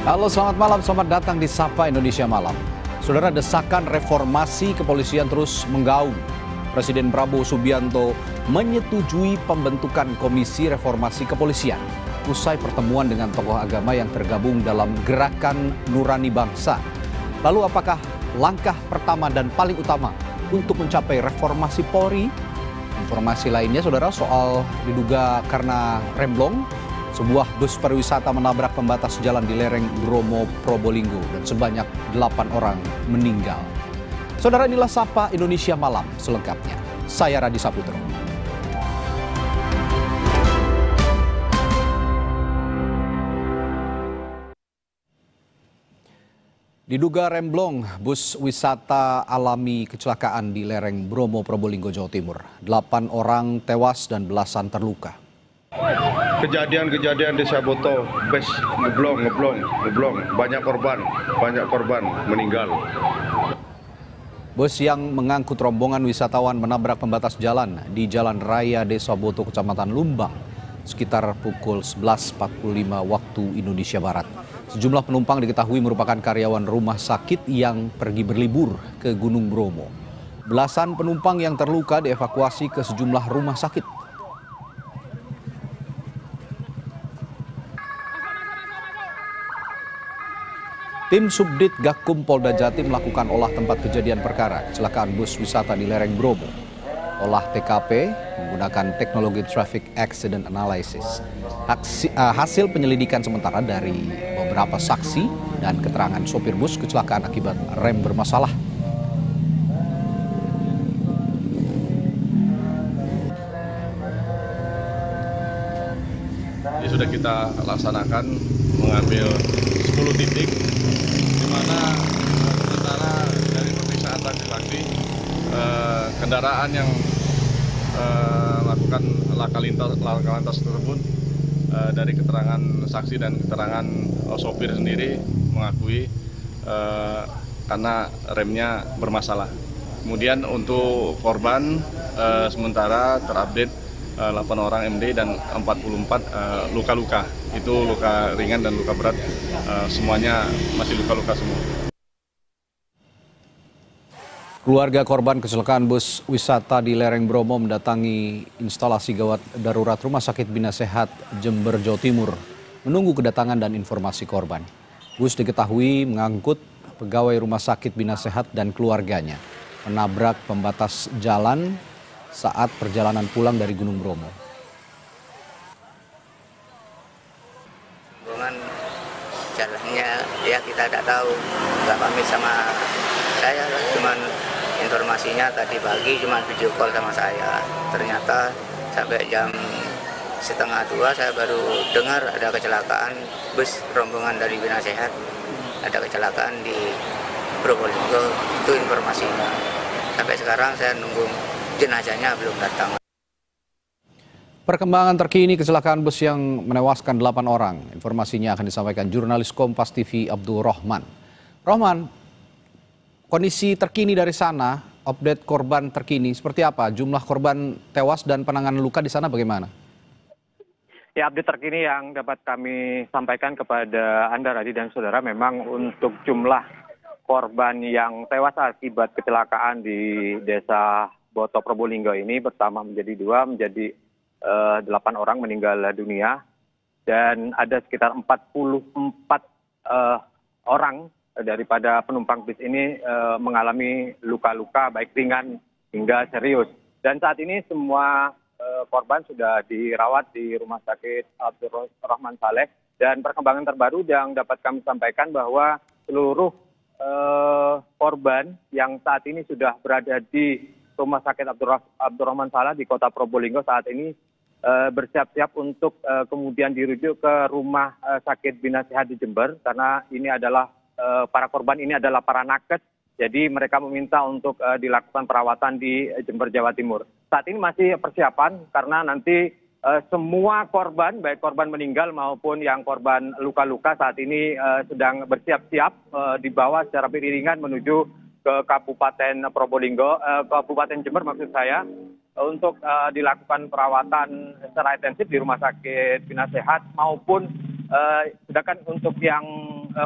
Halo, selamat malam. Selamat datang di Sapa Indonesia Malam. Saudara, desakan reformasi kepolisian terus menggaung. Presiden Prabowo Subianto menyetujui pembentukan Komisi Reformasi Kepolisian usai pertemuan dengan tokoh agama yang tergabung dalam Gerakan Nurani Bangsa. Lalu apakah langkah pertama dan paling utama untuk mencapai reformasi Polri? Informasi lainnya, saudara, soal diduga karena remblong, sebuah bus pariwisata menabrak pembatas jalan di lereng Bromo, Probolinggo dan sebanyak 8 orang meninggal. Saudara, inilah Sapa Indonesia Malam selengkapnya. Saya Radi Saputro. Diduga remblong, bus wisata alami kecelakaan di lereng Bromo, Probolinggo, Jawa Timur. 8 orang tewas dan belasan terluka. Kejadian-kejadian di Saboto, bus ngeblong, banyak korban meninggal. Bus yang mengangkut rombongan wisatawan menabrak pembatas jalan di Jalan Raya Desa Boto, Kecamatan Lumbang, sekitar pukul 11.45 waktu Indonesia Barat. Sejumlah penumpang diketahui merupakan karyawan rumah sakit yang pergi berlibur ke Gunung Bromo. Belasan penumpang yang terluka dievakuasi ke sejumlah rumah sakit. Tim Subdit Gakum Polda Jatim melakukan olah tempat kejadian perkara kecelakaan bus wisata di lereng Bromo. Olah TKP menggunakan teknologi Traffic Accident Analysis. Hasil penyelidikan sementara dari beberapa saksi dan keterangan sopir bus kecelakaan akibat rem bermasalah. Ini sudah kita laksanakan mengambil 10 titik di mana sementara dari pemeriksaan saksi-saksi kendaraan yang melakukan laka lantas tersebut dari keterangan saksi dan keterangan sopir sendiri mengakui karena remnya bermasalah. Kemudian untuk korban sementara terupdate 8 orang MD dan 44 luka-luka. Itu luka ringan dan luka berat, semuanya masih luka-luka semua. Keluarga korban kecelakaan bus wisata di lereng Bromo mendatangi instalasi gawat darurat Rumah Sakit Bina Sehat Jember, Jawa Timur, menunggu kedatangan dan informasi korban. Bus diketahui mengangkut pegawai Rumah Sakit Bina Sehat dan keluarganya, menabrak pembatas jalan saat perjalanan pulang dari Gunung Bromo. Jalannya ya kita tidak tahu, nggak pamit sama saya, cuman informasinya tadi pagi cuma video call sama saya. Ternyata sampai jam 1:30 saya baru dengar ada kecelakaan bus rombongan dari Bina Sehat, ada kecelakaan di Probolinggo, itu informasinya. Sampai sekarang saya nunggu jenazahnya belum datang. Perkembangan terkini kecelakaan bus yang menewaskan 8 orang. Informasinya akan disampaikan jurnalis Kompas TV Abdul Rahman. Rahman, kondisi terkini dari sana, update korban terkini seperti apa? Jumlah korban tewas dan penanganan luka di sana bagaimana? Ya, update terkini yang dapat kami sampaikan kepada Anda, Radi dan saudara, memang untuk jumlah korban yang tewas akibat kecelakaan di Desa Boto Probolinggo ini bertambah menjadi 2, menjadi 8 orang meninggal dunia, dan ada sekitar 44 orang daripada penumpang bis ini mengalami luka-luka baik ringan hingga serius. Dan saat ini semua korban sudah dirawat di Rumah Sakit Abdul Rahman Saleh, dan perkembangan terbaru yang dapat kami sampaikan bahwa seluruh korban yang saat ini sudah berada di Rumah Sakit Abdul Rahman Saleh di Kota Probolinggo saat ini bersiap-siap untuk kemudian dirujuk ke Rumah Sakit Bina Sehat di Jember, karena ini adalah para korban ini adalah para nakes, jadi mereka meminta untuk dilakukan perawatan di Jember, Jawa Timur. Saat ini masih persiapan karena nanti semua korban, baik korban meninggal maupun yang korban luka-luka saat ini sedang bersiap-siap dibawa secara beriringan menuju ke Kabupaten Probolinggo, Kabupaten Jember maksud saya, untuk dilakukan perawatan secara intensif di Rumah Sakit Bina Sehat, maupun sedangkan untuk yang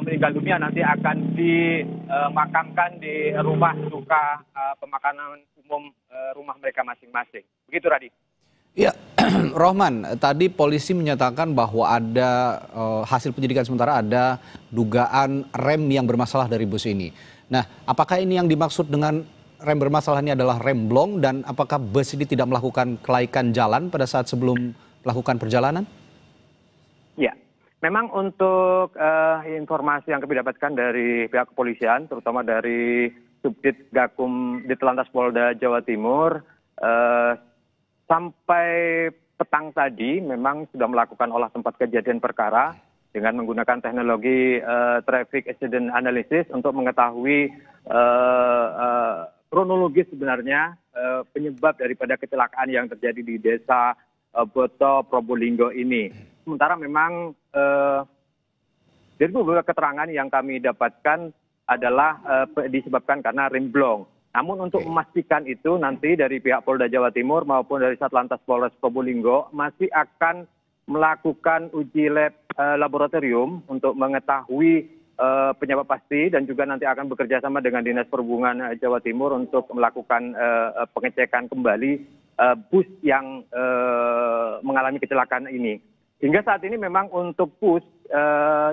meninggal dunia nanti akan dimakamkan di rumah duka pemakaman umum rumah mereka masing-masing. Begitu, Radhi. Ya, Rohman, tadi polisi menyatakan bahwa ada hasil penyidikan sementara ada dugaan rem yang bermasalah dari bus ini. Nah, apakah ini yang dimaksud dengan rem bermasalah ini adalah rem blong dan apakah bus ini tidak melakukan kelaikan jalan pada saat sebelum melakukan perjalanan? Ya, memang untuk informasi yang kami dapatkan dari pihak kepolisian, terutama dari Subdit Gakum Ditlantas Polda Jawa Timur, sampai petang tadi memang sudah melakukan olah tempat kejadian perkara dengan menggunakan teknologi traffic accident analysis untuk mengetahui kronologis sebenarnya penyebab daripada kecelakaan yang terjadi di desa Boto Probolinggo ini. Sementara memang dari beberapa keterangan yang kami dapatkan adalah disebabkan karena rem blong. Namun untuk memastikan itu nanti dari pihak Polda Jawa Timur maupun dari Satlantas Polres Probolinggo masih akan melakukan uji lab laboratorium untuk mengetahui penyebab pasti dan juga nanti akan bekerja sama dengan Dinas Perhubungan Jawa Timur untuk melakukan pengecekan kembali bus yang mengalami kecelakaan ini. Hingga saat ini memang untuk bus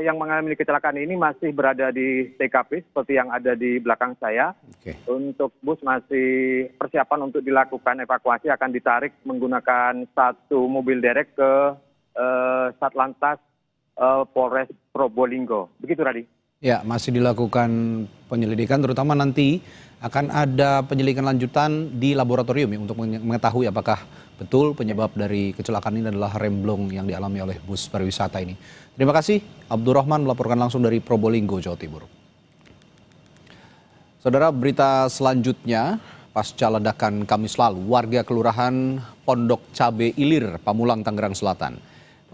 yang mengalami kecelakaan ini masih berada di TKP seperti yang ada di belakang saya. Untuk bus masih persiapan untuk dilakukan evakuasi akan ditarik menggunakan satu mobil derek ke Satlantas Polres Probolinggo. Begitu, Radhi. Ya, masih dilakukan penyelidikan, terutama nanti akan ada penyelidikan lanjutan di laboratorium ya, untuk mengetahui apakah betul penyebab dari kecelakaan ini adalah rem blong yang dialami oleh bus pariwisata ini. Terima kasih, Abdurrahman melaporkan langsung dari Probolinggo, Jawa Timur. Saudara, berita selanjutnya, pasca ledakan Kamis lalu, warga Kelurahan Pondok Cabe Ilir, Pamulang, Tangerang Selatan,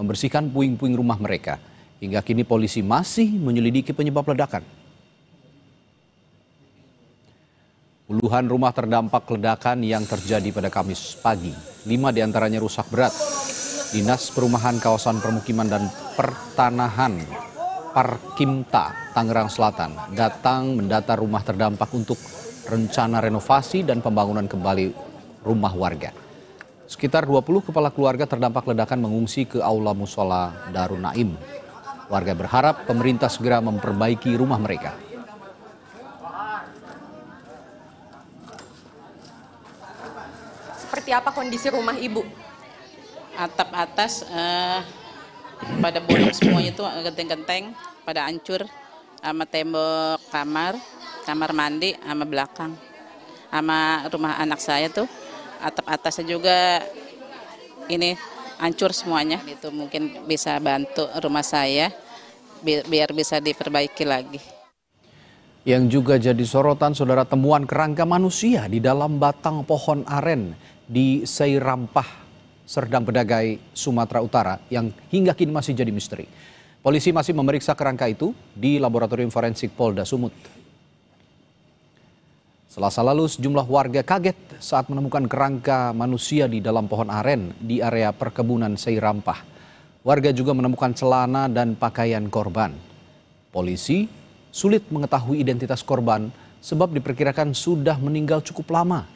membersihkan puing-puing rumah mereka. Hingga kini polisi masih menyelidiki penyebab ledakan. Puluhan rumah terdampak ledakan yang terjadi pada Kamis pagi. 5 diantaranya rusak berat. Dinas Perumahan Kawasan Permukiman dan Pertanahan Parkimta, Tangerang Selatan, datang mendata rumah terdampak untuk rencana renovasi dan pembangunan kembali rumah warga. Sekitar 20 kepala keluarga terdampak ledakan mengungsi ke Aula Musola Darun Naim. Warga berharap pemerintah segera memperbaiki rumah mereka. Seperti apa kondisi rumah Ibu? Atap atas pada bolong semuanya itu genteng-genteng, pada hancur, sama tembok kamar mandi, sama belakang. Sama rumah anak saya tuh, atap atasnya juga ini hancur semuanya. Itu mungkin bisa bantu rumah saya biar bisa diperbaiki lagi. Yang juga jadi sorotan, saudara, temuan kerangka manusia di dalam batang pohon aren di Seirampah, Serdang Bedagai, Sumatera Utara yang hingga kini masih jadi misteri. Polisi masih memeriksa kerangka itu di Laboratorium Forensik Polda Sumut. Selasa lalu sejumlah warga kaget saat menemukan kerangka manusia di dalam pohon aren di area perkebunan Seirampah. Warga juga menemukan celana dan pakaian korban. Polisi sulit mengetahui identitas korban sebab diperkirakan sudah meninggal cukup lama.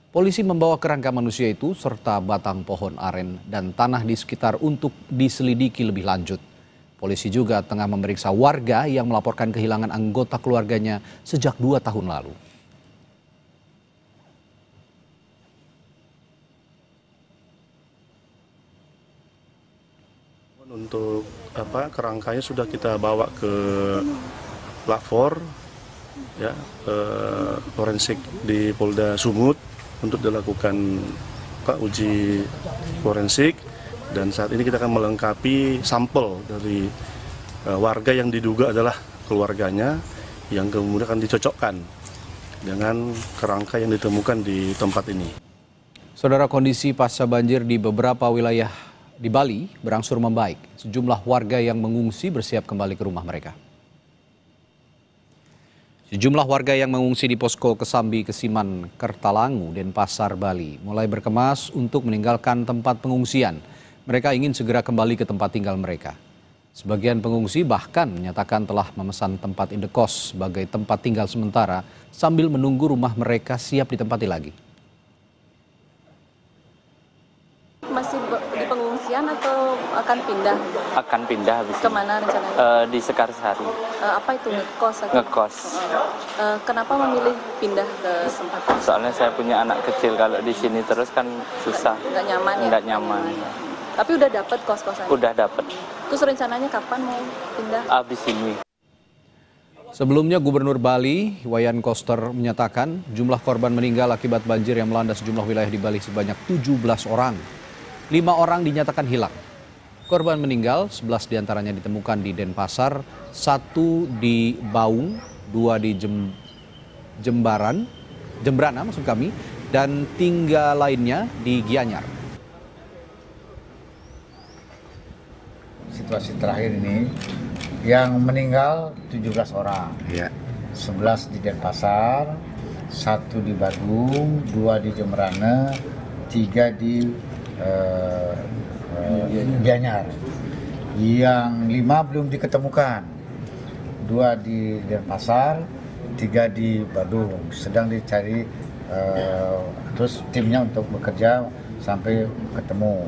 Polisi membawa kerangka manusia itu serta batang pohon aren dan tanah di sekitar untuk diselidiki lebih lanjut. Polisi juga tengah memeriksa warga yang melaporkan kehilangan anggota keluarganya sejak 2 tahun lalu. Untuk kerangkanya sudah kita bawa ke Lafor, ya, forensik di Polda Sumut untuk dilakukan uji forensik, dan saat ini kita akan melengkapi sampel dari warga yang diduga adalah keluarganya yang kemudian akan dicocokkan dengan kerangka yang ditemukan di tempat ini. Saudara, kondisi pasca banjir di beberapa wilayah di Bali berangsur membaik. Sejumlah warga yang mengungsi bersiap kembali ke rumah mereka. Sejumlah warga yang mengungsi di posko Kesambi, Kesiman, Kertalangu, Denpasar, Bali mulai berkemas untuk meninggalkan tempat pengungsian. Mereka ingin segera kembali ke tempat tinggal mereka. Sebagian pengungsi bahkan menyatakan telah memesan tempat indekos sebagai tempat tinggal sementara sambil menunggu rumah mereka siap ditempati lagi. Masih di pengungsian atau akan pindah? Akan pindah habis Kemana rencananya? Di Sekarsari. Apa itu ngekos? Ngekos. Kenapa memilih pindah ke tempat kos? Soalnya saya punya anak kecil, kalau di sini terus kan susah. Nggak nyaman ya? Nggak nyaman. Tapi udah dapet kos-kosannya? Udah dapet. Terus rencananya kapan mau pindah? Habis ini. Sebelumnya Gubernur Bali, Wayan Koster menyatakan jumlah korban meninggal akibat banjir yang melanda sejumlah wilayah di Bali sebanyak 17 orang. 5 orang dinyatakan hilang. Korban meninggal, 11 diantaranya ditemukan di Denpasar, 1 di Baung, 2 di Jembrana maksud kami, dan 3 lainnya di Gianyar. Situasi terakhir ini yang meninggal 17 orang, 11 di Denpasar, 1 di Badung, 2 di Jembrana, 3 di Gianyar. Yang 5 belum diketemukan, 2 di Denpasar, 3 di Badung, sedang dicari terus timnya untuk bekerja sampai ketemu.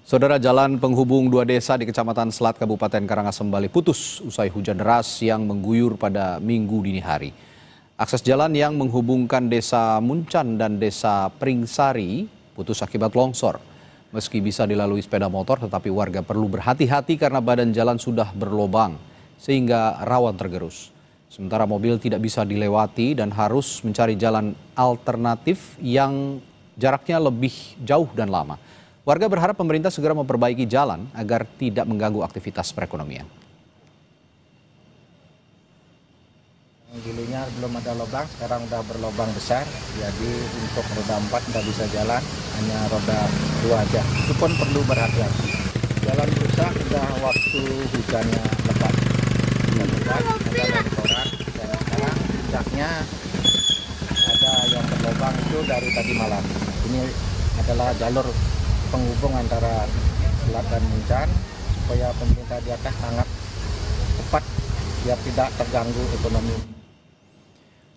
Saudara, jalan penghubung 2 desa di Kecamatan Selat Kabupaten Karangasem Bali putus usai hujan deras yang mengguyur pada Minggu dini hari. Akses jalan yang menghubungkan Desa Muncan dan Desa Pringsari putus akibat longsor. Meski bisa dilalui sepeda motor, tetapi warga perlu berhati-hati karena badan jalan sudah berlobang sehingga rawan tergerus. Sementara mobil tidak bisa dilewati dan harus mencari jalan alternatif yang jaraknya lebih jauh dan lama. Warga berharap pemerintah segera memperbaiki jalan agar tidak mengganggu aktivitas perekonomian. Dulunya belum ada lubang, sekarang udah berlubang besar. Jadi untuk roda 4 tidak bisa jalan, hanya roda 2 aja. Itu pun perlu berhati-hati. Jalan rusak sudah waktu hujannya lebat. Ada longsoran dan sekarang puncaknya ada yang berlubang itu dari tadi malam. Ini adalah jalur penghubung antara Selat dan Muncan supaya pemerintah di atas sangat cepat biar tidak terganggu ekonomi.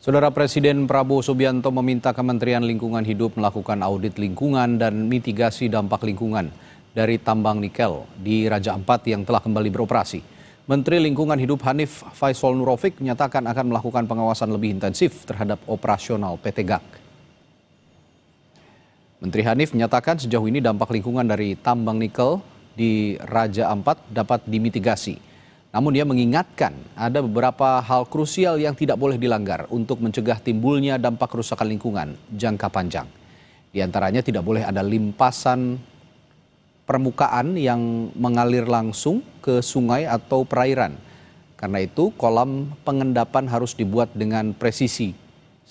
Saudara, Presiden Prabowo Subianto meminta Kementerian Lingkungan Hidup melakukan audit lingkungan dan mitigasi dampak lingkungan dari tambang nikel di Raja Ampat yang telah kembali beroperasi. Menteri Lingkungan Hidup Hanif Faisal Nurofik menyatakan akan melakukan pengawasan lebih intensif terhadap operasional PT GAK. Menteri Hanif menyatakan sejauh ini dampak lingkungan dari tambang nikel di Raja Ampat dapat dimitigasi. Namun dia mengingatkan ada beberapa hal krusial yang tidak boleh dilanggar untuk mencegah timbulnya dampak kerusakan lingkungan jangka panjang. Di antaranya tidak boleh ada limpasan permukaan yang mengalir langsung ke sungai atau perairan. Karena itu kolam pengendapan harus dibuat dengan presisi.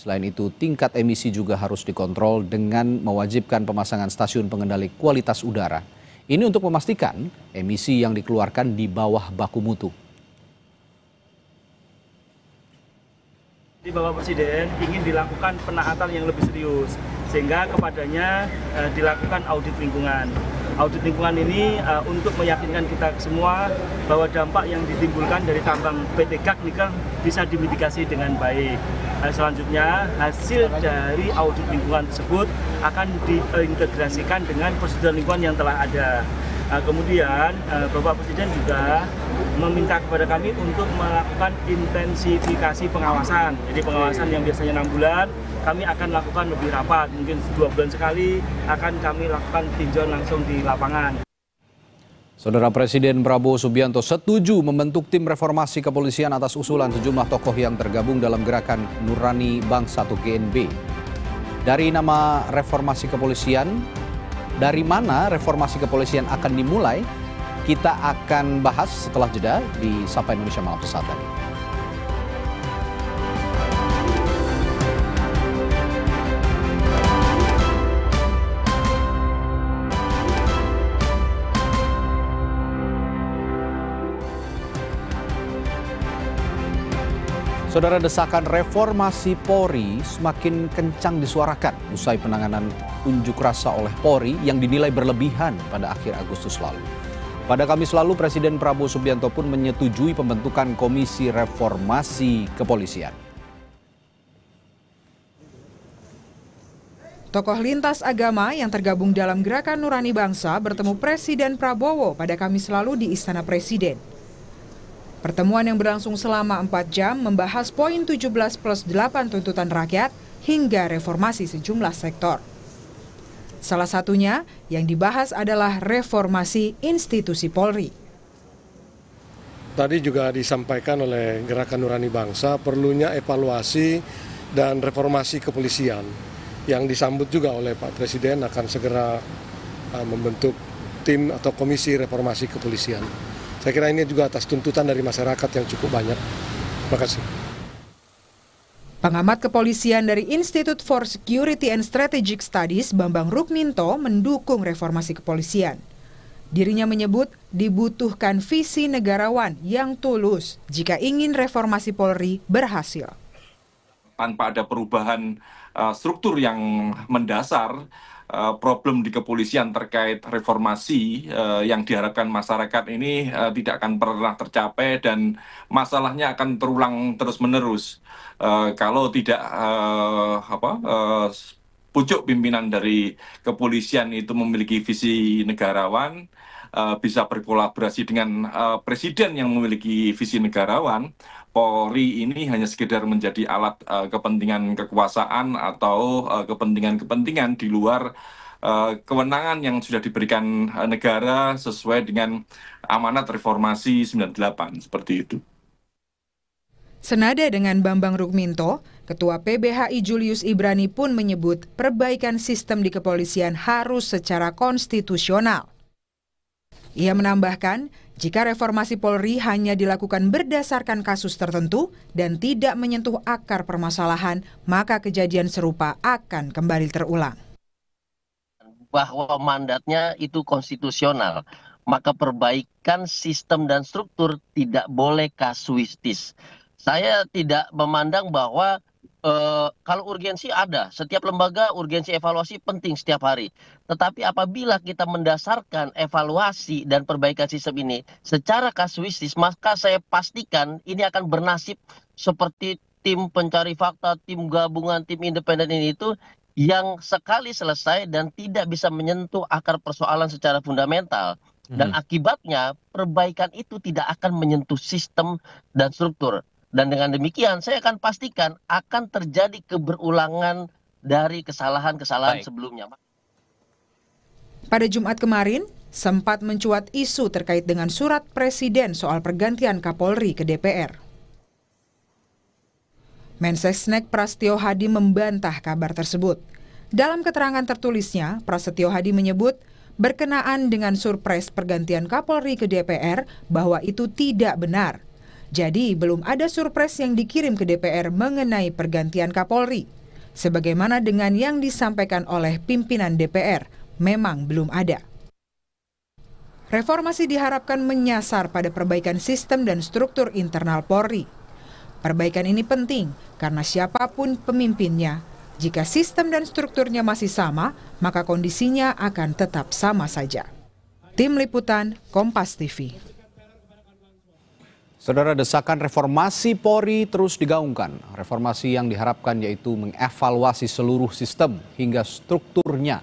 Selain itu, tingkat emisi juga harus dikontrol dengan mewajibkan pemasangan stasiun pengendali kualitas udara. Ini untuk memastikan emisi yang dikeluarkan di bawah baku mutu. Bapak Presiden ingin dilakukan penaatan yang lebih serius, sehingga kepadanya dilakukan audit lingkungan. Audit lingkungan ini untuk meyakinkan kita semua bahwa dampak yang ditimbulkan dari tambang PT GAK nikel bisa dimitigasi dengan baik. Selanjutnya, hasil dari audit lingkungan tersebut akan diintegrasikan dengan prosedur lingkungan yang telah ada. Kemudian, Bapak Presiden juga meminta kepada kami untuk melakukan intensifikasi pengawasan. Jadi pengawasan yang biasanya 6 bulan, kami akan lakukan lebih rapat. Mungkin 2 bulan sekali akan kami lakukan tinjauan langsung di lapangan. Saudara, Presiden Prabowo Subianto setuju membentuk tim reformasi kepolisian atas usulan sejumlah tokoh yang tergabung dalam gerakan Nurani Bangsa atau GNB. Dari nama reformasi kepolisian, dari mana reformasi kepolisian akan dimulai? Kita akan bahas setelah jeda di Sapa Indonesia Malam sesaat lagi. Saudara, desakan reformasi Polri semakin kencang disuarakan usai penanganan unjuk rasa oleh Polri yang dinilai berlebihan pada akhir Agustus lalu. Pada Kamis lalu, Presiden Prabowo Subianto pun menyetujui pembentukan Komisi Reformasi Kepolisian. Tokoh lintas agama yang tergabung dalam Gerakan Nurani Bangsa bertemu Presiden Prabowo pada Kamis lalu di Istana Presiden. Pertemuan yang berlangsung selama 4 jam membahas poin 17+8 tuntutan rakyat hingga reformasi sejumlah sektor. Salah satunya yang dibahas adalah reformasi institusi Polri. Tadi juga disampaikan oleh Gerakan Nurani Bangsa perlunya evaluasi dan reformasi kepolisian yang disambut juga oleh Pak Presiden akan segera membentuk tim atau komisi reformasi kepolisian. Saya kira ini juga atas tuntutan dari masyarakat yang cukup banyak. Terima kasih. Pengamat kepolisian dari Institute for Security and Strategic Studies, Bambang Rukminto, mendukung reformasi kepolisian. Dirinya menyebut dibutuhkan visi negarawan yang tulus jika ingin reformasi Polri berhasil. Tanpa ada perubahan struktur yang mendasar, problem di kepolisian terkait reformasi yang diharapkan masyarakat ini tidak akan pernah tercapai dan masalahnya akan terulang terus-menerus. Kalau tidak pucuk pimpinan dari kepolisian itu memiliki visi negarawan, bisa berkolaborasi dengan presiden yang memiliki visi negarawan, Polri ini hanya sekedar menjadi alat kepentingan kekuasaan atau kepentingan-kepentingan di luar kewenangan yang sudah diberikan negara sesuai dengan amanat reformasi 98, seperti itu. Senada dengan Bambang Rukminto, Ketua PBHI Julius Ibrani pun menyebut perbaikan sistem di kepolisian harus secara konstitusional. Ia menambahkan, jika reformasi Polri hanya dilakukan berdasarkan kasus tertentu dan tidak menyentuh akar permasalahan, maka kejadian serupa akan kembali terulang. Bahwa mandatnya itu konstitusional, maka perbaikan sistem dan struktur tidak boleh kasuistis. Saya tidak memandang bahwa kalau urgensi ada, setiap lembaga urgensi evaluasi penting setiap hari. Tetapi apabila kita mendasarkan evaluasi dan perbaikan sistem ini secara kasuistis, maka saya pastikan ini akan bernasib seperti tim pencari fakta, tim gabungan, tim independen ini itu yang sekali selesai dan tidak bisa menyentuh akar persoalan secara fundamental. Dan akibatnya perbaikan itu tidak akan menyentuh sistem dan struktur. Dan dengan demikian saya akan pastikan akan terjadi keberulangan dari kesalahan-kesalahan sebelumnya. Pada Jumat kemarin, sempat mencuat isu terkait dengan surat Presiden soal pergantian Kapolri ke DPR. Mensesnek Prasetyo Hadi membantah kabar tersebut. Dalam keterangan tertulisnya, Prasetyo Hadi menyebut berkenaan dengan surpres pergantian Kapolri ke DPR bahwa itu tidak benar. Jadi, belum ada surpres yang dikirim ke DPR mengenai pergantian Kapolri. Sebagaimana dengan yang disampaikan oleh pimpinan DPR, memang belum ada. Reformasi diharapkan menyasar pada perbaikan sistem dan struktur internal Polri. Perbaikan ini penting karena siapapun pemimpinnya, jika sistem dan strukturnya masih sama, maka kondisinya akan tetap sama saja. Tim Liputan, Kompas TV. Saudara, desakan reformasi Polri terus digaungkan. Reformasi yang diharapkan yaitu mengevaluasi seluruh sistem hingga strukturnya.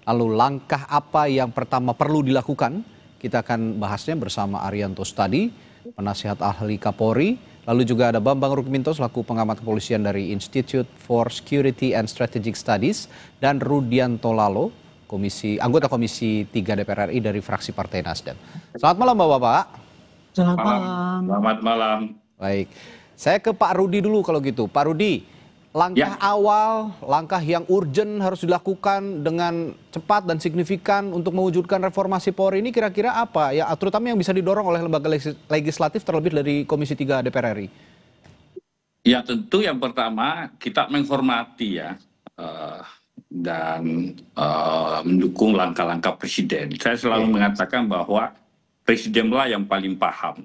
Lalu langkah apa yang pertama perlu dilakukan? Kita akan bahasnya bersama Arianto Stadi, penasihat ahli Kapolri. Lalu juga ada Bambang Rukminto selaku pengamat kepolisian dari Institute for Security and Strategic Studies, dan Rudianto Lalo, anggota Komisi 3 DPR RI dari fraksi Partai Nasdem. Selamat malam Bapak-Bapak. Selamat malam. Selamat malam. Baik, saya ke Pak Rudi dulu kalau gitu. Pak Rudi, langkah awal, langkah yang urgent harus dilakukan dengan cepat dan signifikan untuk mewujudkan reformasi Polri ini kira-kira apa? Ya, terutama yang bisa didorong oleh lembaga legislatif terlebih dari Komisi 3 DPR RI. Ya, tentu yang pertama kita menghormati ya dan mendukung langkah-langkah Presiden. Saya selalu mengatakan bahwa Presidenlah yang paling paham,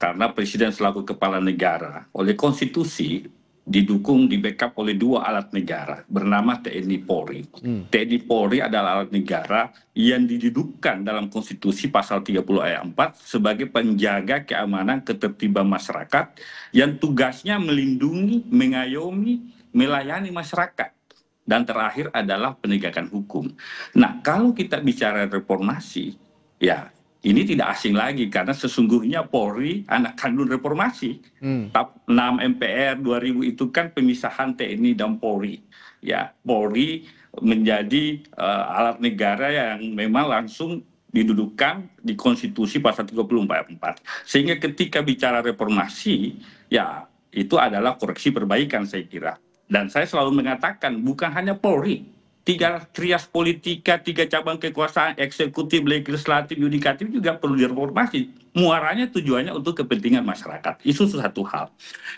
karena Presiden selaku kepala negara oleh konstitusi didukung, di backup oleh 2 alat negara bernama TNI Polri. TNI Polri adalah alat negara yang didudukkan dalam konstitusi pasal 30 ayat 4 sebagai penjaga keamanan ketertiban masyarakat yang tugasnya melindungi, mengayomi, melayani masyarakat. Dan terakhir adalah penegakan hukum. Nah, kalau kita bicara reformasi, ya ini tidak asing lagi karena sesungguhnya Polri anak kandung reformasi. 6 MPR 2000 itu kan pemisahan TNI dan Polri. Ya, Polri menjadi alat negara yang memang langsung didudukkan di konstitusi pasal 34. Sehingga ketika bicara reformasi, ya itu adalah koreksi perbaikan saya kira. Dan saya selalu mengatakan bukan hanya Polri, 3 trias politika, 3 cabang kekuasaan, eksekutif, legislatif, yudikatif juga perlu direformasi. Muaranya tujuannya untuk kepentingan masyarakat. Itu satu hal.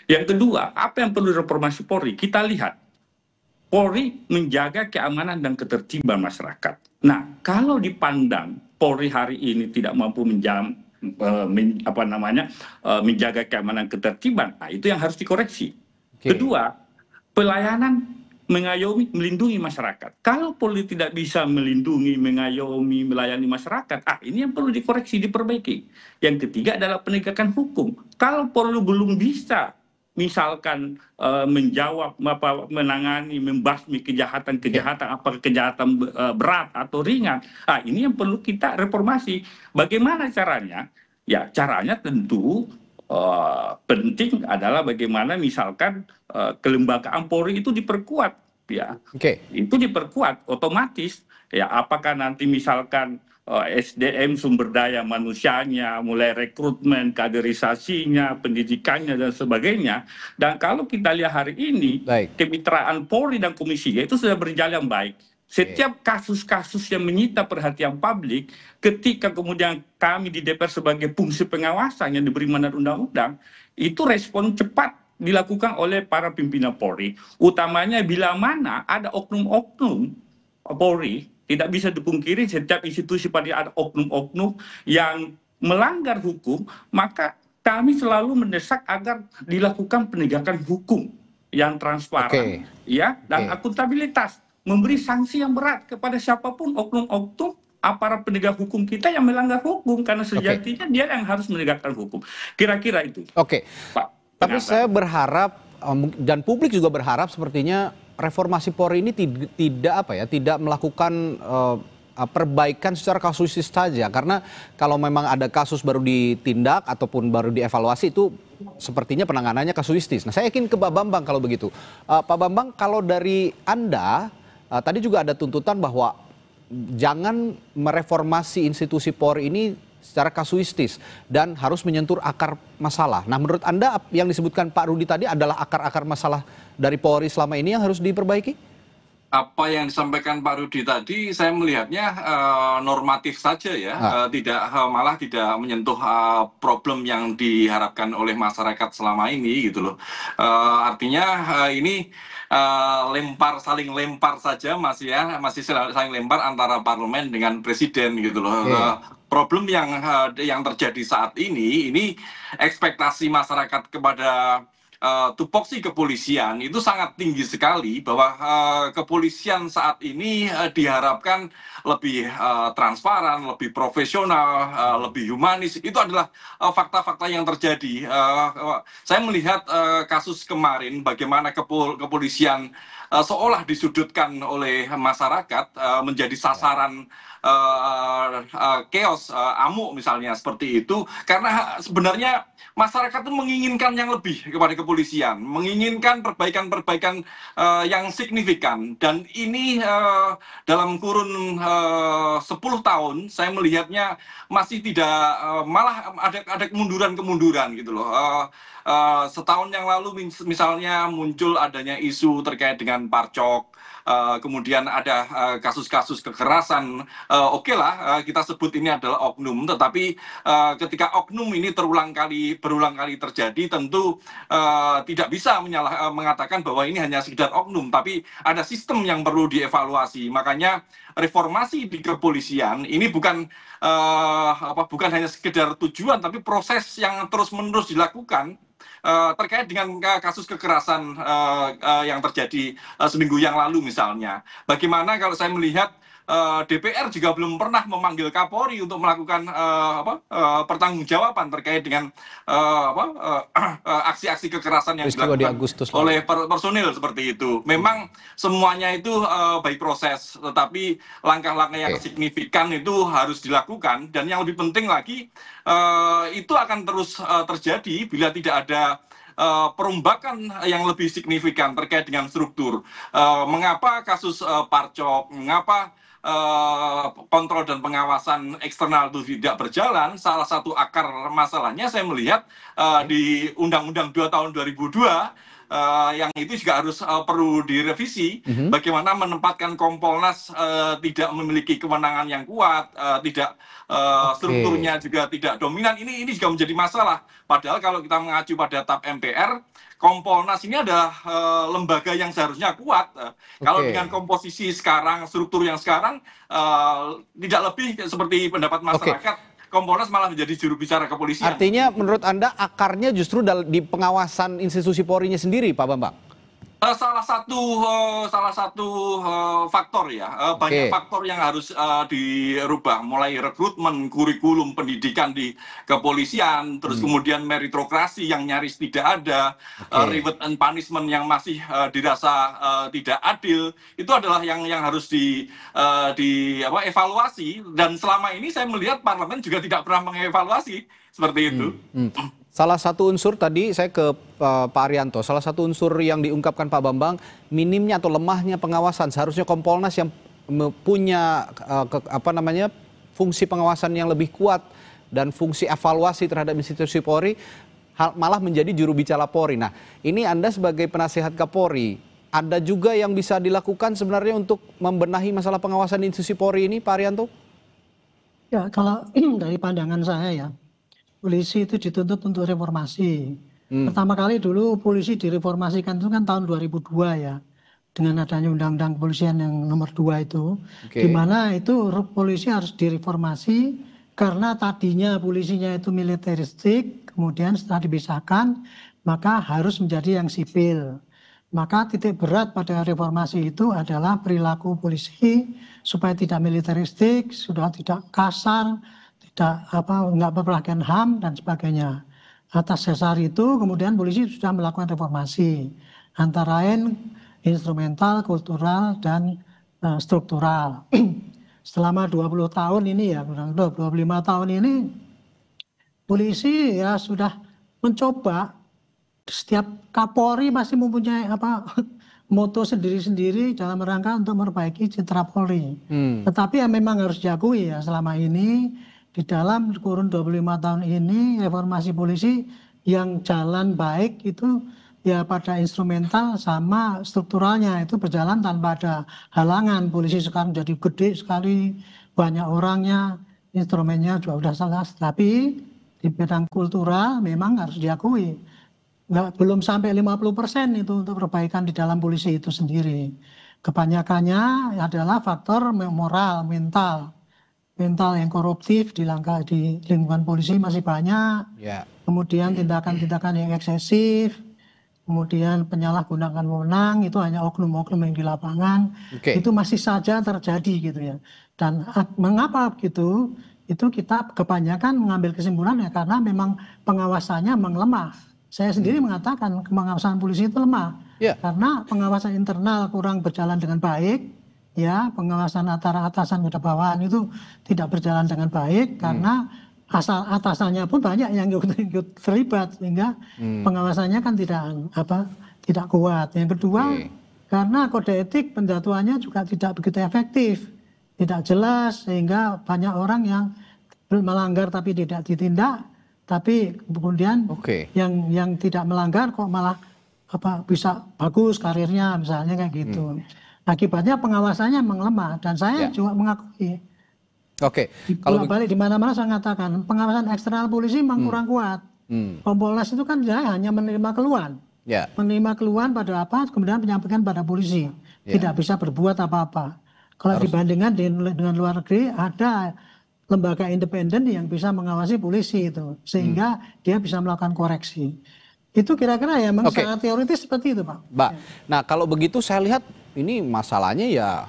Yang kedua, apa yang perlu direformasi Polri? Kita lihat, Polri menjaga keamanan dan ketertiban masyarakat. Nah, kalau dipandang Polri hari ini tidak mampu menjaga keamanan ketertiban, nah itu yang harus dikoreksi. Kedua, pelayanan mengayomi, melindungi masyarakat. Kalau Polri tidak bisa melindungi, mengayomi, melayani masyarakat, ini yang perlu dikoreksi, diperbaiki. Yang ketiga adalah penegakan hukum. Kalau Polri belum bisa, misalkan menjawab, menangani, membasmi kejahatan-kejahatan, apakah kejahatan berat atau ringan, ini yang perlu kita reformasi. Bagaimana caranya? Ya, caranya tentu penting adalah bagaimana misalkan kelembagaan Polri itu diperkuat, ya. Itu diperkuat otomatis, ya. Apakah nanti misalkan SDM sumber daya manusianya, mulai rekrutmen, kaderisasinya, pendidikannya dan sebagainya. Dan kalau kita lihat hari ini, kemitraan Polri dan Komisi itu sudah berjalan baik. Setiap kasus-kasus yang menyita perhatian publik, ketika kemudian kami di DPR sebagai fungsi pengawasan yang diberi mandat undang-undang, itu respon cepat dilakukan oleh para pimpinan Polri. Utamanya bila mana ada oknum-oknum Polri, tidak bisa dipungkiri setiap institusi pada ada oknum-oknum yang melanggar hukum, maka kami selalu mendesak agar dilakukan penegakan hukum yang transparan, ya, dan akuntabilitas. Memberi sanksi yang berat kepada siapapun oknum-oknum aparat penegak hukum kita yang melanggar hukum, karena sejatinya dia yang harus menegakkan hukum. Kira-kira itu. Pak. Tapi saya berharap dan publik juga berharap sepertinya reformasi Polri ini tidak melakukan perbaikan secara kasuistis saja, karena kalau memang ada kasus baru ditindak ataupun baru dievaluasi itu sepertinya penanganannya kasuistis. Nah, saya yakin ke Pak Bambang kalau begitu. Pak Bambang, kalau dari Anda tadi juga ada tuntutan bahwa jangan mereformasi institusi Polri ini secara kasuistis dan harus menyentuh akar masalah. Nah, menurut Anda yang disebutkan Pak Rudi tadi adalah akar-akar masalah dari Polri selama ini yang harus diperbaiki? Apa yang disampaikan Pak Rudi tadi, saya melihatnya normatif saja ya, malah tidak menyentuh problem yang diharapkan oleh masyarakat selama ini gitu loh. Artinya ini saling lempar saja masih saling lempar antara parlemen dengan presiden gitu loh. Problem yang terjadi saat ini ekspektasi masyarakat kepada tupoksi kepolisian itu sangat tinggi sekali, bahwa kepolisian saat ini diharapkan lebih transparan, lebih profesional, lebih humanis. Itu adalah fakta-fakta yang terjadi. Saya melihat kasus kemarin bagaimana kepolisian seolah disudutkan oleh masyarakat, menjadi sasaran chaos, amuk misalnya seperti itu, karena sebenarnya masyarakat itu menginginkan yang lebih kepada kepolisian, menginginkan perbaikan-perbaikan yang signifikan, dan ini dalam kurun 10 tahun saya melihatnya masih tidak, malah ada kemunduran gitu loh. Setahun yang lalu misalnya muncul adanya isu terkait dengan Parcok, kemudian ada kasus-kasus kekerasan. Oke lah, kita sebut ini adalah oknum, tetapi ketika oknum ini berulang kali terjadi, tentu tidak bisa mengatakan bahwa ini hanya sekedar oknum, tapi ada sistem yang perlu dievaluasi. Makanya reformasi di kepolisian ini bukan hanya sekedar tujuan, tapi proses yang terus-menerus dilakukan terkait dengan kasus kekerasan yang terjadi seminggu yang lalu misalnya. Bagaimana kalau saya melihat DPR juga belum pernah memanggil Kapolri untuk melakukan pertanggungjawaban terkait dengan aksi-aksi kekerasan yang dilakukan oleh personil seperti itu. Memang semuanya itu baik proses, tetapi langkah-langkah yang signifikan itu harus dilakukan, dan yang lebih penting lagi itu akan terus terjadi bila tidak ada perombakan yang lebih signifikan terkait dengan struktur. Mengapa kasus Parcok, mengapa kontrol dan pengawasan eksternal itu tidak berjalan? Salah satu akar masalahnya saya melihat di Undang-Undang 2 tahun 2002 yang itu juga harus perlu direvisi. Bagaimana menempatkan Kompolnas tidak memiliki kewenangan yang kuat, tidak strukturnya juga tidak dominan. Ini juga menjadi masalah. Padahal kalau kita mengacu pada TAP MPR, Kompolnas ini adalah lembaga yang seharusnya kuat. Kalau dengan komposisi sekarang, struktur yang sekarang, tidak lebih seperti pendapat masyarakat, Kompolnas malah menjadi juru bicara kepolisian. Artinya menurut Anda akarnya justru di pengawasan institusi Polri-nya sendiri, Pak Bambang? Salah satu faktor ya, banyak faktor yang harus dirubah, mulai rekrutmen, kurikulum pendidikan di kepolisian, terus kemudian meritokrasi yang nyaris tidak ada, reward and punishment yang masih dirasa tidak adil. Itu adalah yang harus evaluasi, dan selama ini saya melihat parlemen juga tidak pernah mengevaluasi seperti itu. Salah satu unsur tadi saya ke Pak Arianto, salah satu unsur yang diungkapkan Pak Bambang, minimnya atau lemahnya pengawasan. Seharusnya Kompolnas yang punya fungsi pengawasan yang lebih kuat dan fungsi evaluasi terhadap institusi Polri malah menjadi juru bicara Polri. Nah, ini Anda sebagai penasihat Kapolri, ada juga yang bisa dilakukan sebenarnya untuk membenahi masalah pengawasan institusi Polri ini, Pak Arianto? Ya, kalau dari pandangan saya ya, polisi itu dituntut untuk reformasi. Pertama kali dulu polisi direformasikan itu kan tahun 2002 ya. Dengan adanya Undang-Undang Kepolisian yang nomor 2 itu. Di mana itu polisi harus direformasi karena tadinya polisinya itu militeristik, kemudian setelah dipisahkan maka harus menjadi yang sipil. Maka titik berat pada reformasi itu adalah perilaku polisi supaya tidak militeristik, sudah tidak kasar, nggak berpelanggaran HAM dan sebagainya. Atas dasar itu kemudian polisi sudah melakukan reformasi antara lain instrumental, kultural, dan struktural. Selama 20 tahun ini ya, 25 tahun ini polisi ya sudah mencoba, setiap Kapolri masih mempunyai moto sendiri-sendiri dalam rangka untuk memperbaiki citra Polri. Tetapi ya memang harus diakui ya, selama ini di dalam kurun 25 tahun ini reformasi polisi yang jalan baik itu ya pada instrumental sama strukturalnya itu berjalan tanpa ada halangan. Polisi sekarang jadi gede sekali, banyak orangnya, instrumennya juga sudah jelas. Tapi di bidang kultural memang harus diakui belum sampai 50% itu untuk perbaikan di dalam polisi itu sendiri. Kebanyakannya adalah faktor moral, mental yang koruptif di lingkungan polisi masih banyak. Kemudian tindakan-tindakan yang eksesif, kemudian penyalahgunaan wewenang itu hanya oknum-oknum yang di lapangan. Itu masih saja terjadi gitu ya. Dan mengapa begitu? Itu kita kebanyakan mengambil kesimpulan ya karena memang pengawasannya memang lemah. Saya sendiri mengatakan pengawasan polisi itu lemah. Karena pengawasan internal kurang berjalan dengan baik. Ya, pengawasan antara atasan ke bawahan itu tidak berjalan dengan baik karena asal atasannya pun banyak yang ikut terlibat sehingga pengawasannya kan tidak kuat. Yang kedua, karena kode etik penjatuhannya juga tidak begitu efektif, tidak jelas sehingga banyak orang yang melanggar tapi tidak ditindak, tapi kemudian yang tidak melanggar kok malah bisa bagus karirnya misalnya kayak gitu. Akibatnya pengawasannya memang lemah dan saya juga mengakui. Kalau balik di mana-mana saya mengatakan pengawasan eksternal polisi memang kurang kuat. Kompolnas itu kan hanya menerima keluhan, menerima keluhan pada kemudian menyampaikan pada polisi, tidak bisa berbuat apa-apa. Kalau dibandingkan dengan luar negeri ada lembaga independen yang bisa mengawasi polisi itu, sehingga dia bisa melakukan koreksi. Itu kira-kira ya memang Oke. secara teoritis seperti itu, Pak. Mbak, nah kalau begitu saya lihat ini masalahnya ya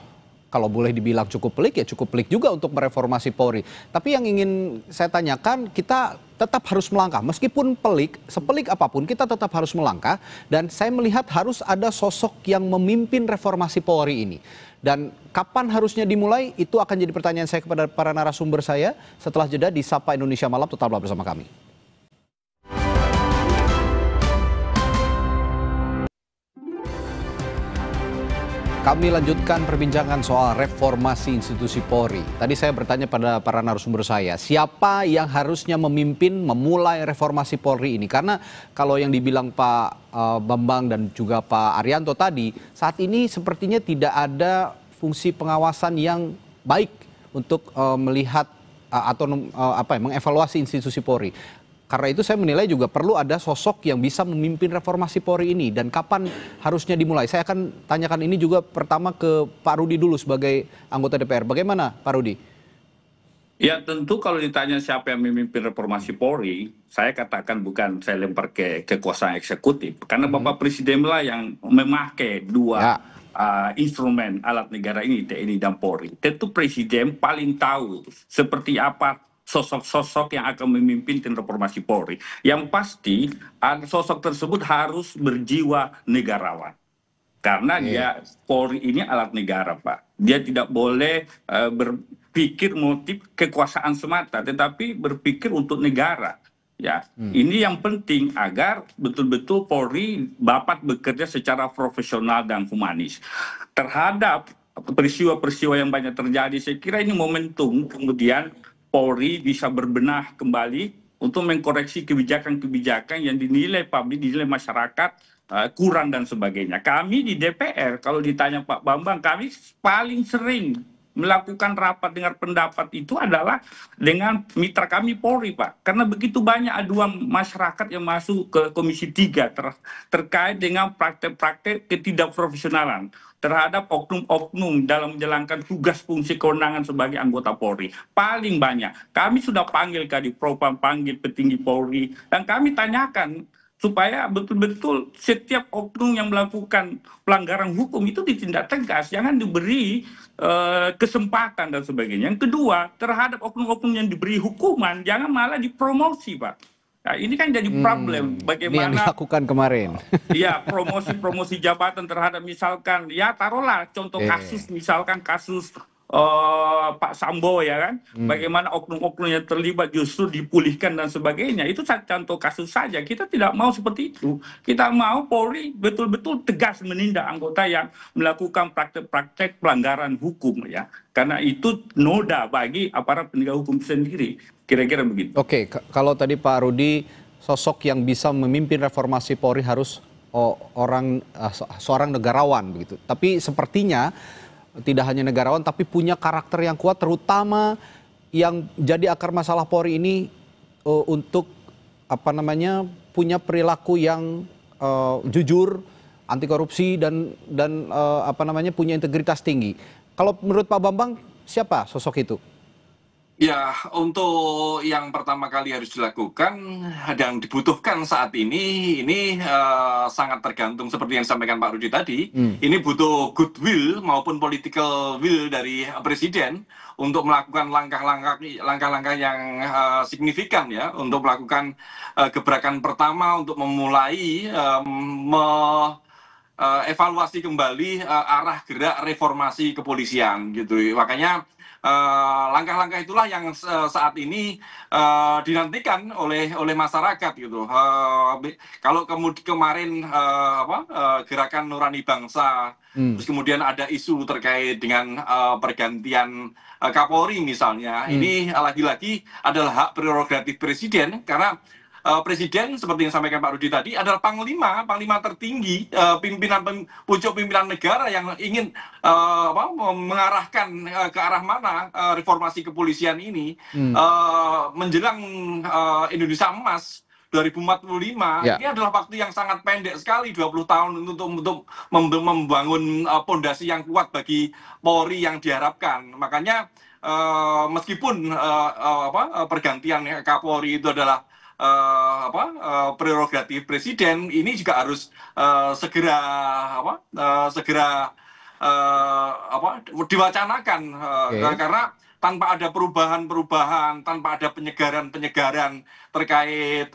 kalau boleh dibilang cukup pelik ya cukup pelik juga untuk mereformasi Polri. Tapi yang ingin saya tanyakan, kita tetap harus melangkah. Meskipun pelik, sepelik apapun kita tetap harus melangkah. Dan saya melihat harus ada sosok yang memimpin reformasi Polri ini. Dan kapan harusnya dimulai, itu akan jadi pertanyaan saya kepada para narasumber saya. Setelah jeda di Sapa Indonesia Malam, tetaplah bersama kami. Kami lanjutkan perbincangan soal reformasi institusi Polri. Tadi saya bertanya pada para narasumber saya, siapa yang harusnya memimpin memulai reformasi Polri ini? Karena kalau yang dibilang Pak Bambang dan juga Pak Arianto tadi, saat ini sepertinya tidak ada fungsi pengawasan yang baik untuk melihat atau mengevaluasi institusi Polri. Karena itu saya menilai juga perlu ada sosok yang bisa memimpin reformasi Polri ini. Dan kapan harusnya dimulai? Saya akan tanyakan ini juga pertama ke Pak Rudi dulu sebagai anggota DPR. Bagaimana Pak Rudi? Ya tentu kalau ditanya siapa yang memimpin reformasi Polri, saya katakan bukan saya lempar ke kekuasaan eksekutif. Karena Bapak Presiden lah yang memakai dua instrumen alat negara ini, TNI dan Polri. Tentu Presiden paling tahu seperti apa sosok-sosok yang akan memimpin reformasi Polri. Yang pasti sosok tersebut harus berjiwa negarawan. Karena dia Polri ini alat negara, Pak. Dia tidak boleh berpikir motif kekuasaan semata, tetapi berpikir untuk negara. Ya, ini yang penting agar betul-betul Polri dapat bekerja secara profesional dan humanis. Terhadap peristiwa-peristiwa yang banyak terjadi, saya kira ini momentum kemudian Polri bisa berbenah kembali untuk mengkoreksi kebijakan-kebijakan yang dinilai publik, dinilai masyarakat kurang dan sebagainya. Kami di DPR, kalau ditanya Pak Bambang, kami paling sering melakukan rapat dengar pendapat itu adalah dengan mitra kami Polri, Pak. Karena begitu banyak aduan masyarakat yang masuk ke Komisi 3 terkait dengan praktek-praktek ketidakprofesionalan terhadap oknum-oknum dalam menjalankan tugas fungsi kewenangan sebagai anggota Polri. Paling banyak. Kami sudah panggil Kadipropam, panggil petinggi Polri, dan kami tanyakan supaya betul-betul setiap oknum yang melakukan pelanggaran hukum itu ditindak tegas, jangan diberi kesempatan dan sebagainya. Yang kedua, terhadap oknum-oknum yang diberi hukuman, jangan malah dipromosi, Pak. Nah, ini kan jadi problem. Bagaimana ini yang dilakukan kemarin. Ya, promosi jabatan terhadap misalkan, ya taruhlah contoh kasus, misalkan kasus Pak Sambo ya kan, bagaimana oknum-oknum yang terlibat justru dipulihkan dan sebagainya. Itu contoh kasus saja. Kita tidak mau seperti itu. Kita mau Polri betul-betul tegas menindak anggota yang melakukan praktek-praktek pelanggaran hukum ya. Karena itu noda bagi aparat penegak hukum sendiri. Kira-kira begitu. Oke, kalau tadi Pak Rudi, sosok yang bisa memimpin reformasi Polri harus seorang negarawan begitu. Tapi sepertinya tidak hanya negarawan tapi punya karakter yang kuat, terutama yang jadi akar masalah Polri ini untuk punya perilaku yang jujur, anti korupsi dan punya integritas tinggi. Kalau menurut Pak Bambang, siapa sosok itu? Ya, untuk yang pertama kali harus dilakukan dan dibutuhkan saat ini sangat tergantung seperti yang disampaikan Pak Rudi tadi. Ini butuh goodwill maupun political will dari Presiden untuk melakukan langkah-langkah yang signifikan ya, untuk melakukan gebrakan pertama untuk memulai evaluasi kembali arah gerak reformasi kepolisian gitu. Makanya langkah-langkah itulah yang saat ini dinantikan oleh masyarakat gitu. Kalau kemarin gerakan Nurani Bangsa, terus kemudian ada isu terkait dengan pergantian Kapolri misalnya, ini lagi-lagi adalah hak prerogatif Presiden karena Presiden seperti yang disampaikan Pak Rudi tadi adalah panglima tertinggi, pucuk pimpinan negara yang ingin mengarahkan ke arah mana reformasi kepolisian ini menjelang Indonesia Emas 2045. Ini adalah waktu yang sangat pendek sekali, 20 tahun untuk membangun pondasi yang kuat bagi Polri yang diharapkan. Makanya meskipun pergantian Kapolri itu adalah prerogatif presiden ini juga harus segera diwacanakan karena tanpa ada perubahan-perubahan, tanpa ada penyegaran-penyegaran terkait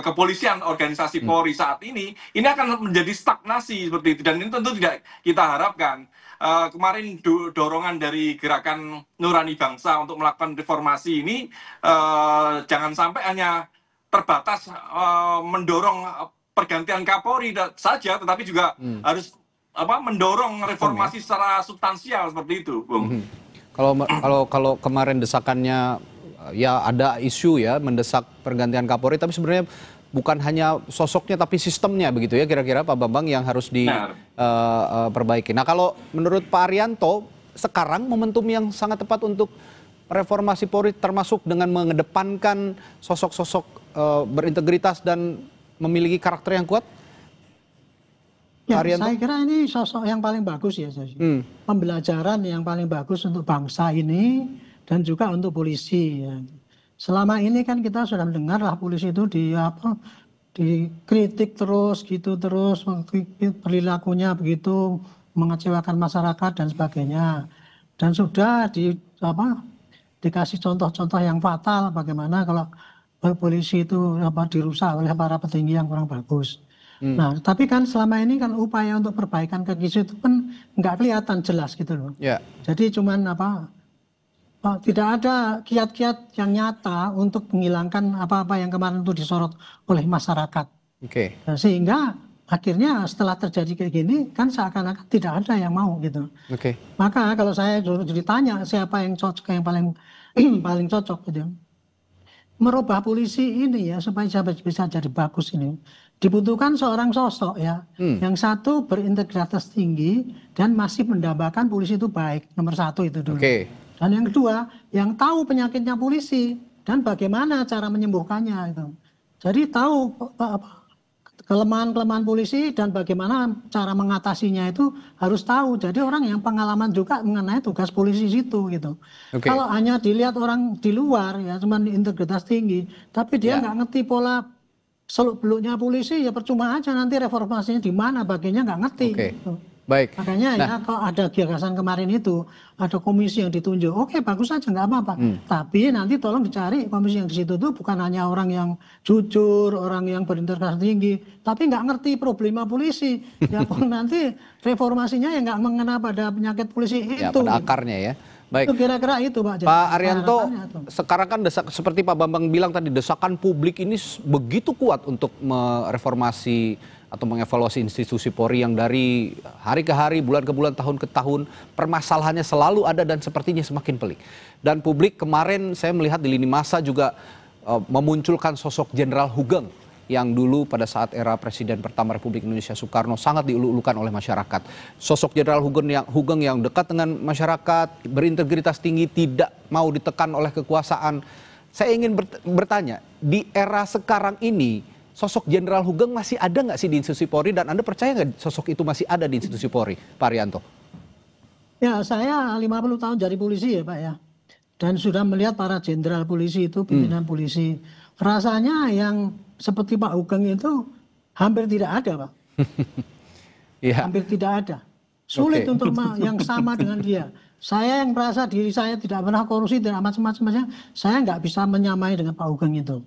kepolisian organisasi Polri saat ini akan menjadi stagnasi seperti itu, dan ini tentu tidak kita harapkan. Kemarin dorongan dari Gerakan Nurani Bangsa untuk melakukan reformasi ini jangan sampai hanya terbatas mendorong pergantian Kapolri saja, tetapi juga harus mendorong reformasi secara substansial seperti itu, Bung. Kalau kemarin desakannya ya ada isu ya mendesak pergantian Kapolri, tapi sebenarnya bukan hanya sosoknya tapi sistemnya begitu ya kira-kira Pak Bambang yang harus diperbaiki. Nah, kalau menurut Pak Arianto sekarang momentum yang sangat tepat untuk reformasi Polri termasuk dengan mengedepankan sosok-sosok berintegritas dan memiliki karakter yang kuat? Ya, saya kira ini sosok yang paling bagus ya, pembelajaran yang paling bagus untuk bangsa ini dan juga untuk polisi. Ya. Selama ini kan kita sudah mendengar lah polisi itu dikritik terus, perilakunya begitu mengecewakan masyarakat dan sebagainya. Dan sudah dikasih contoh-contoh yang fatal bagaimana kalau polisi itu dirusak oleh para petinggi yang kurang bagus. Nah, tapi kan selama ini kan upaya untuk perbaikan kondisi itu kan nggak kelihatan jelas gitu loh. Yeah. Jadi cuman tidak ada kiat-kiat yang nyata untuk menghilangkan apa-apa yang kemarin itu disorot oleh masyarakat. Okay. Nah, sehingga akhirnya setelah terjadi kayak gini kan seakan-akan tidak ada yang mau gitu. Okay. Maka kalau saya ditanya siapa yang cocok, yang paling cocok gitu, merubah polisi ini ya supaya bisa jadi bagus ini dibutuhkan seorang sosok ya yang satu berintegritas tinggi dan masih mendambakan polisi itu baik, nomor satu itu dulu. Okay. Dan yang kedua yang tahu penyakitnya polisi dan bagaimana cara menyembuhkannya itu. Jadi tahu kelemahan-kelemahan polisi dan bagaimana cara mengatasinya itu harus tahu. Jadi orang yang pengalaman juga mengenai tugas polisi situ gitu. Okay. Kalau hanya dilihat orang di luar ya cuma integritas tinggi, tapi dia nggak ngerti pola seluk-beluknya polisi ya percuma aja nanti reformasinya di mana bagiannya nggak ngerti. Okay. Gitu. Baik. Makanya ya kalau ada gagasan kemarin itu ada komisi yang ditunjuk, oke bagus aja nggak apa-apa. Tapi nanti tolong dicari komisi yang di situ tuh bukan hanya orang yang jujur, orang yang berintegritas tinggi, tapi nggak ngerti problema polisi. Ya nanti reformasinya ya nggak mengena pada penyakit polisi ya, itu. Pada akarnya ya. Baik. Kira-kira itu Pak. Pak Arianto, sekarang kan seperti Pak Bambang bilang tadi desakan publik ini begitu kuat untuk mereformasi atau mengevaluasi institusi Polri yang dari hari ke hari, bulan ke bulan, tahun ke tahun permasalahannya selalu ada dan sepertinya semakin pelik. Dan publik kemarin saya melihat di lini masa juga memunculkan sosok Jenderal Hugeng yang dulu pada saat era Presiden pertama Republik Indonesia Soekarno sangat diulu-ulukan oleh masyarakat. Sosok Jenderal Hugeng yang dekat dengan masyarakat, berintegritas tinggi, tidak mau ditekan oleh kekuasaan. Saya ingin bertanya, di era sekarang ini sosok Jenderal Hugeng masih ada nggak sih di institusi Polri, dan Anda percaya nggak sosok itu masih ada di institusi Polri, Pak Arianto? Ya, saya 50 tahun jadi polisi ya Pak ya. Dan sudah melihat para jenderal polisi itu, pimpinan polisi. Rasanya yang seperti Pak Hugeng itu hampir tidak ada Pak. Hampir tidak ada. Sulit untuk yang sama dengan dia. Saya yang merasa diri saya tidak pernah korupsi dan macam-macamnya, saya nggak bisa menyamai dengan Pak Hugeng itu.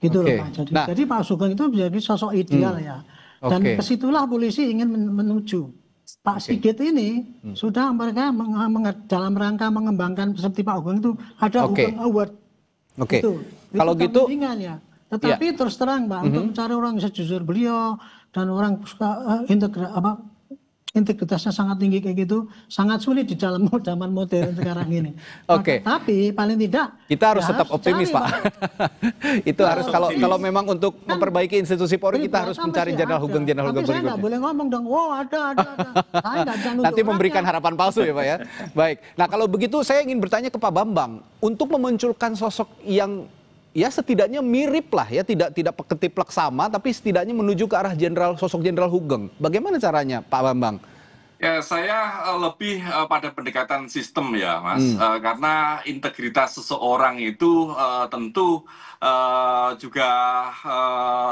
Gitu loh Pak. Jadi Pak Hugeng itu menjadi sosok ideal ya. Dan kesitulah polisi ingin menuju. Pak Sigit ini sudah mereka dalam rangka mengembangkan seperti Pak Hugeng itu ada Hugeng Award. Itu kalau gitu ya. Tetapi terus terang Pak, untuk mencari orang yang sejujur beliau dan orang integritasnya sangat tinggi kayak gitu, sangat sulit di dalam zaman modern sekarang ini. Tapi paling tidak kita harus tetap optimis Pak. Itu harus kalau memang untuk memperbaiki institusi Polri kita harus mencari Jenderal Hugeng berikutnya. Tapi saya nggak boleh ngomong dong, ada. Saya nggak bisa nanti memberikan harapan palsu ya Pak ya. Baik. Nah kalau begitu saya ingin bertanya ke Pak Bambang, untuk memunculkan sosok yang ya setidaknya mirip lah ya, tidak ketiplak sama, tapi setidaknya menuju ke arah sosok Jenderal Hugeng. Bagaimana caranya Pak Bambang? Ya, saya lebih pada pendekatan sistem ya, Mas. Karena integritas seseorang itu tentu juga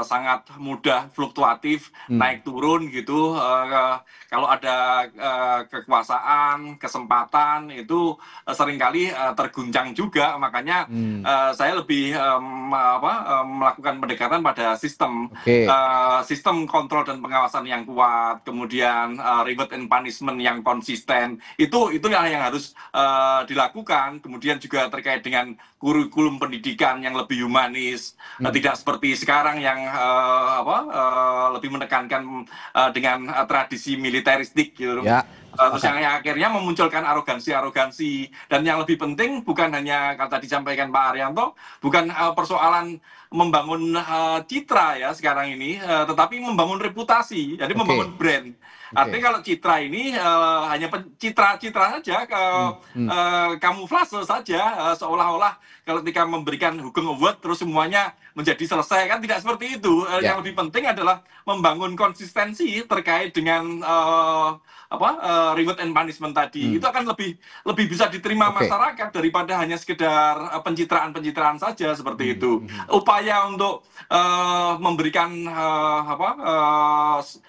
sangat mudah fluktuatif, naik turun gitu. Kalau ada kekuasaan, kesempatan itu seringkali terguncang juga. Makanya saya lebih melakukan pendekatan pada sistem, sistem kontrol dan pengawasan yang kuat, kemudian reward and punishment yang konsisten, itulah yang harus dilakukan. Kemudian juga terkait dengan kurikulum pendidikan yang lebih humanis, tidak seperti sekarang yang lebih menekankan dengan tradisi militeristik gitu. Terus yang akhirnya memunculkan arogansi, dan yang lebih penting bukan hanya kata disampaikan Pak Haryanto, bukan persoalan membangun citra ya sekarang ini, tetapi membangun reputasi, jadi membangun brand. Artinya kalau citra ini hanya citra saja, kamuflase saja, seolah-olah ketika memberikan Hugeng Award terus semuanya menjadi selesai, kan tidak seperti itu. Yang lebih penting adalah membangun konsistensi terkait dengan reward and punishment tadi. Itu akan lebih bisa diterima masyarakat daripada hanya sekedar pencitraan saja seperti itu. Upaya untuk memberikan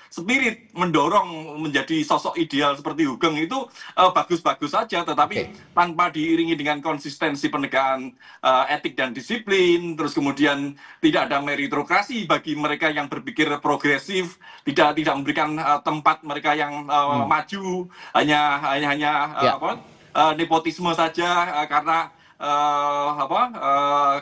spirit, mendorong menjadi sosok ideal seperti Hugeng itu bagus-bagus saja, tetapi tanpa diiringi dengan konsistensi penegakan etik dan disiplin, terus kemudian tidak ada meritokrasi bagi mereka yang berpikir progresif, tidak memberikan tempat mereka yang maju, hanya nepotisme saja karena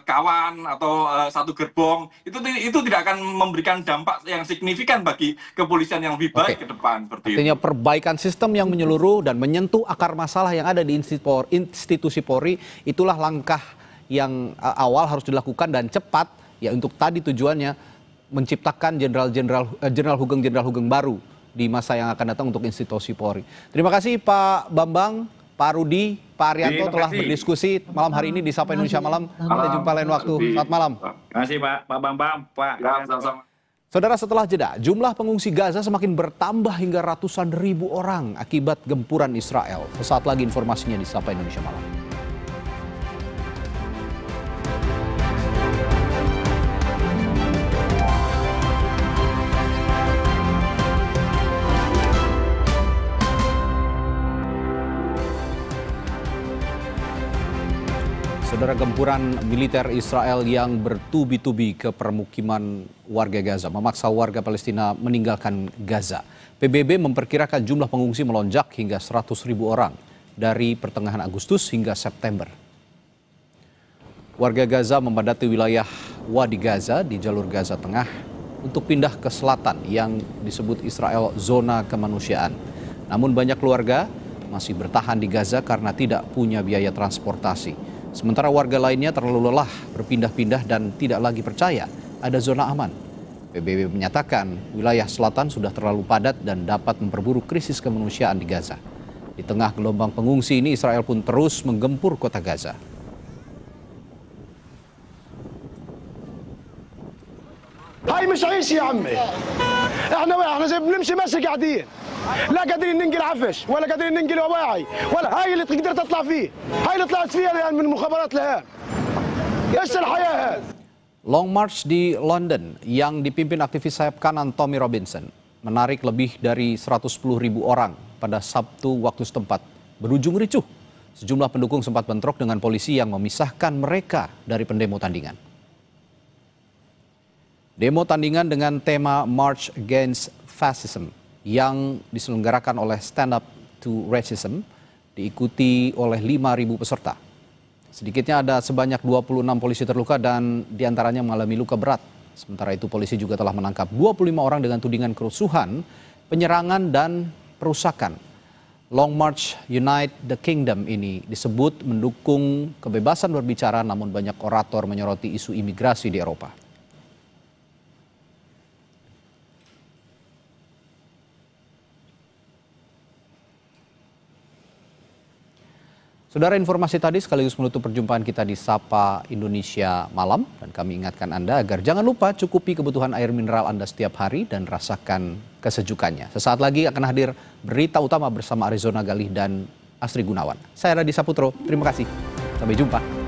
kawan atau satu gerbong, itu tidak akan memberikan dampak yang signifikan bagi kepolisian yang lebih baik ke depan. Artinya perbaikan sistem yang menyeluruh dan menyentuh akar masalah yang ada di institusi Polri, itulah langkah yang awal harus dilakukan dan cepat, ya, untuk tadi tujuannya menciptakan Jenderal Hugeng baru di masa yang akan datang untuk institusi Polri. Terima kasih Pak Bambang, Pak Rudi, Pak Haryanto telah berdiskusi malam hari ini di Sapa Indonesia Malam. Kita jumpa lain waktu. Selamat malam. Terima kasih Pak Bambang, Pak. Saudara, setelah jeda, jumlah pengungsi Gaza semakin bertambah hingga ratusan ribu orang akibat gempuran Israel. Sesaat lagi informasinya di Sapa Indonesia Malam. Saudara, gempuran militer Israel yang bertubi-tubi ke permukiman warga Gaza memaksa warga Palestina meninggalkan Gaza. PBB memperkirakan jumlah pengungsi melonjak hingga 100.000 orang dari pertengahan Agustus hingga September. Warga Gaza memadati wilayah Wadi Gaza di jalur Gaza Tengah untuk pindah ke selatan yang disebut Israel zona kemanusiaan. Namun banyak keluarga masih bertahan di Gaza karena tidak punya biaya transportasi. Sementara warga lainnya terlalu lelah berpindah-pindah dan tidak lagi percaya ada zona aman. PBB menyatakan wilayah selatan sudah terlalu padat dan dapat memperburuk krisis kemanusiaan di Gaza. Di tengah gelombang pengungsi ini, Israel pun terus menggempur kota Gaza. هاي مش عيش يا عمي. احنا زي بنمشي ماشي قاعدين. لا قادرين ننقل عفش ولا قادرين ننقل وواعي ولا هاي اللي تقدر تطلع فيه. هاي اللي طلعت فيها الان من المخابرات لهان. ايش الحياه هذه؟ Long March di London yang dipimpin aktivis sayap kanan Tommy Robinson menarik lebih dari 110.000 orang pada Sabtu waktu setempat, berujung ricuh. Sejumlah pendukung sempat bentrok dengan polisi yang memisahkan mereka dari pendemo tandingan. Demo tandingan dengan tema March Against Fascism yang diselenggarakan oleh Stand Up to Racism diikuti oleh 5.000 peserta. Sedikitnya ada sebanyak 26 polisi terluka dan diantaranya mengalami luka berat. Sementara itu polisi juga telah menangkap 25 orang dengan tudingan kerusuhan, penyerangan dan perusakan. Long March Unite the Kingdom ini disebut mendukung kebebasan berbicara, namun banyak orator menyoroti isu imigrasi di Eropa. Saudara, informasi tadi sekaligus menutup perjumpaan kita di Sapa Indonesia Malam. Dan kami ingatkan Anda agar jangan lupa cukupi kebutuhan air mineral Anda setiap hari dan rasakan kesejukannya. Sesaat lagi akan hadir berita utama bersama Arizona Galih dan Astri Gunawan. Saya Radhi Saputro, terima kasih. Sampai jumpa.